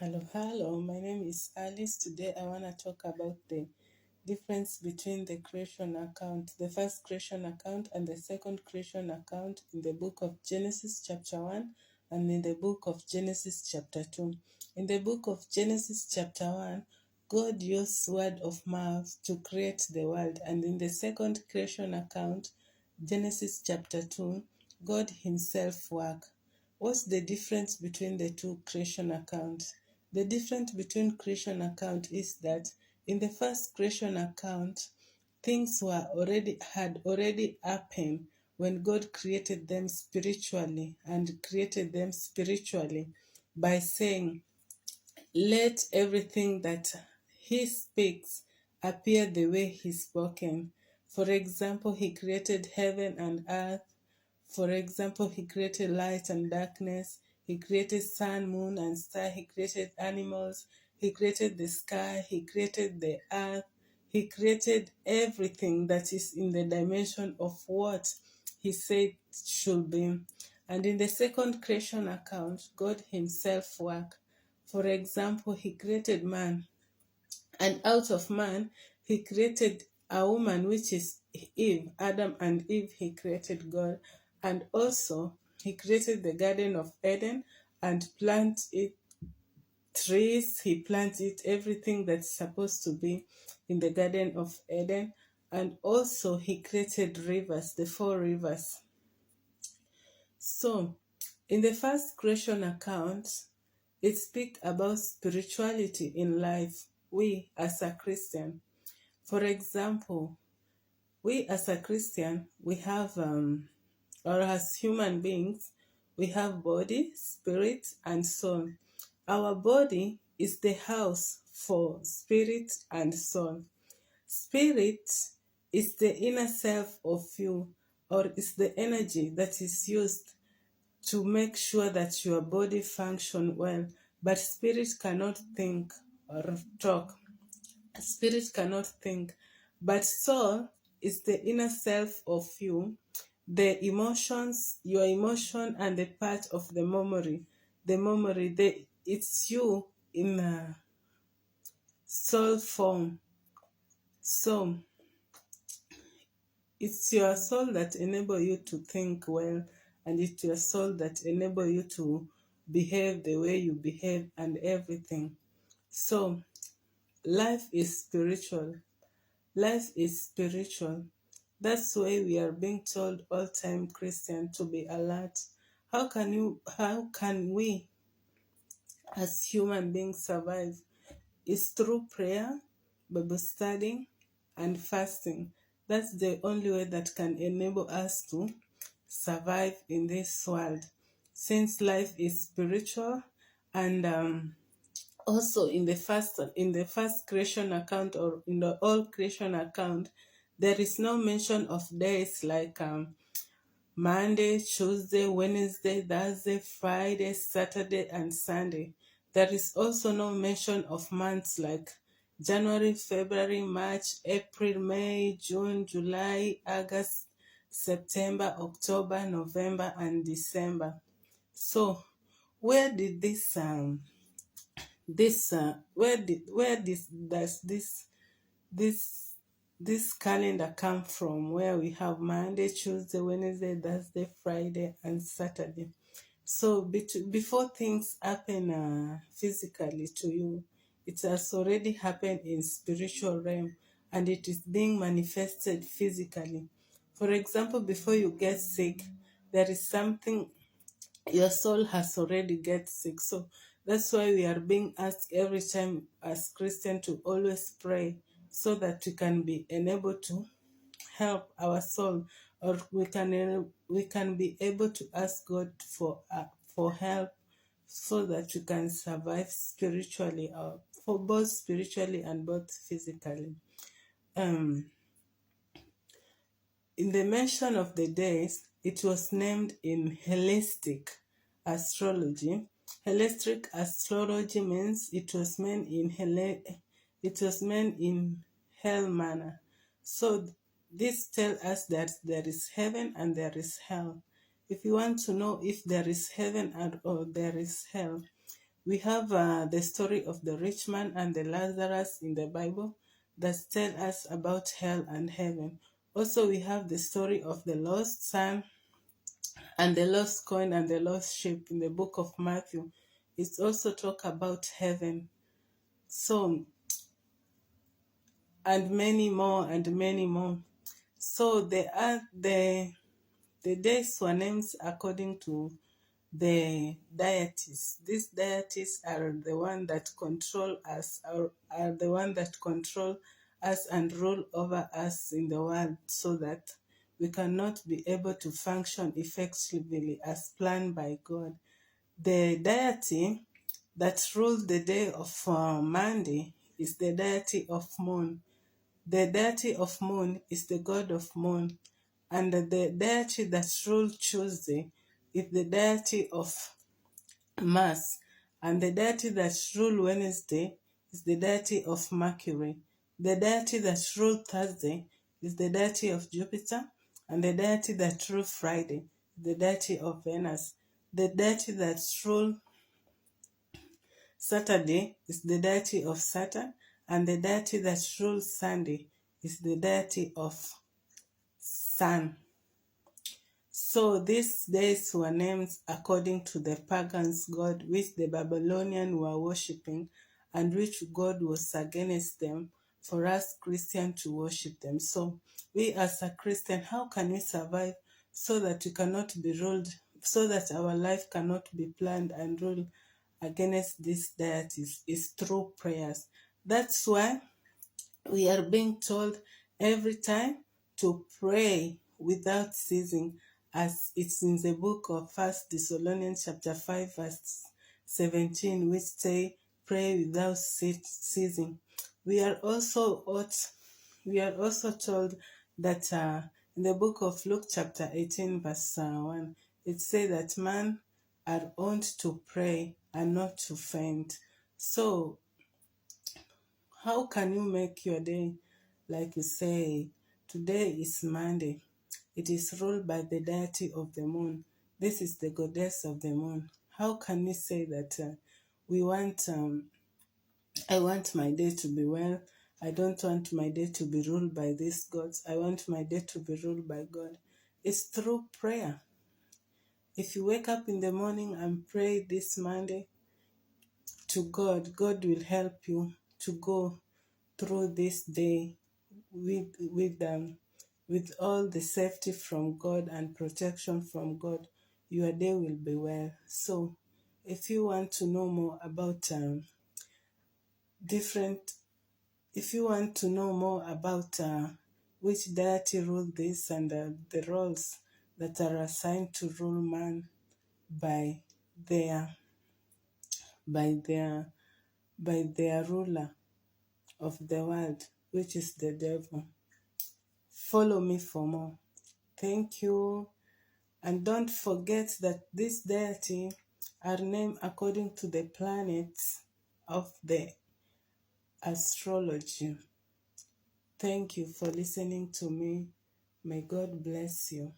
Hello. My name is Alice. Today I want to talk about the difference between the creation account, the first creation account, and the second creation account in the book of Genesis, chapter 1, and in the book of Genesis, chapter 2. In the book of Genesis, chapter 1, God used word of mouth to create the world, and in the second creation account, Genesis, chapter 2, God Himself worked. What's the difference between the two creation accounts? The difference between creation account is that in the first creation account, things had already happened when God created them spiritually and created them spiritually by saying, let everything that He speaks appear the way He's spoken. For example, He created heaven and earth. For example, He created light and darkness. He created sun, moon, and star. He created animals. He created the sky. He created the earth. He created everything that is in the dimension of what He said should be. And in the second creation account, God Himself worked. For example, He created man, and out of man, He created a woman, which is Eve. Adam and Eve, He created God. And also, He created the Garden of Eden and planted it trees. He planted everything that's supposed to be in the Garden of Eden. And also, He created rivers, the 4 rivers. So, in the first creation account, it speaks about spirituality in life. We as a Christian, for example, we as a Christian, we have, or as human beings, we have body, spirit, and soul. Our body is the house for spirit and soul. Spirit is the inner self of you, or is the energy that is used to make sure that your body function well. But spirit cannot think or talk. Spirit cannot think. But soul is the inner self of you, the emotions, your emotion, and the part of the memory. It's you in a soul form. So it's your soul that enable you to think well, and it's your soul that enable you to behave the way you behave and everything. So life is spiritual. Life is spiritual. That's why we are being told all time Christian to be alert. How can we as human beings survive? It's through prayer, Bible studying, and fasting. That's the only way that can enable us to survive in this world. Since life is spiritual, and also in the first creation account, or in the all creation account, there is no mention of days like Monday, Tuesday, Wednesday, Thursday, Friday, Saturday, and Sunday. There is also no mention of months like January, February, March, April, May, June, July, August, September, October, November, and December. So, where did this this calendar come from, where we have Monday, Tuesday, Wednesday, Thursday, Friday, and Saturday? So before things happen physically to you, it has already happened in spiritual realm, and it is being manifested physically. For example, before you get sick, there is something your soul has already get sick. So that's why we are being asked every time as Christian to always pray, so that we can be enabled to help our soul, or we can be able to ask God for help, so that we can survive spiritually, or for both spiritually and both physically. In the mention of the days, it was named in Hellenistic astrology. Hellenistic astrology means it was meant in hell manner. So this tells us that there is heaven and there is hell. If you want to know if there is heaven or there is hell, We have the story of the rich man and the Lazarus in the Bible that tell us about hell and heaven. Also, we have the story of the lost son and the lost coin and the lost sheep in the book of Matthew. It's also talk about heaven. So, and many more and many more. So the days were named according to the deities. These deities are the one that control us, or are the one that control us and rule over us in the world, so that we cannot be able to function effectively as planned by God. The deity that ruled the day of Monday is the deity of moon. The deity of moon is the god of moon, and the deity that ruled Tuesday is the deity of Mars, and the deity that ruled Wednesday is the deity of Mercury. The deity that ruled Thursday is the deity of Jupiter, and the deity that ruled Friday is the deity of Venus. The deity that ruled Saturday is the deity of Saturn, and the deity that rules Sunday is the deity of Sun. So these days were named according to the pagans' god which the Babylonians were worshipping, and which God was against them for us Christians to worship them. So we as a Christian, how can we survive so that we cannot be ruled, so that our life cannot be planned and ruled against these deities? Is through prayers. That's why we are being told every time to pray without ceasing, as it's in the book of 1 Thessalonians chapter 5 verse 17, which say, pray without ceasing. We are also told that in the book of Luke chapter 18 verse 1, it says that man are ought to pray and not to faint. So how can you make your day? Like you say, today is Monday. It is ruled by the deity of the moon. This is the goddess of the moon. How can we say that I want my day to be well? I don't want my day to be ruled by these gods. I want my day to be ruled by God. It's through prayer. If you wake up in the morning and pray this Monday to God, God will help you to go through this day with all the safety from God and protection from God. Your day will be well. So if you want to know more about different if you want to know more about which deity rule this, and the roles that are assigned to rule man by their by their by their ruler of the world, which is the devil, follow me for more. Thank you. And don't forget that this deity are named according to the planets of the astrology. Thank you for listening to me. May God bless you.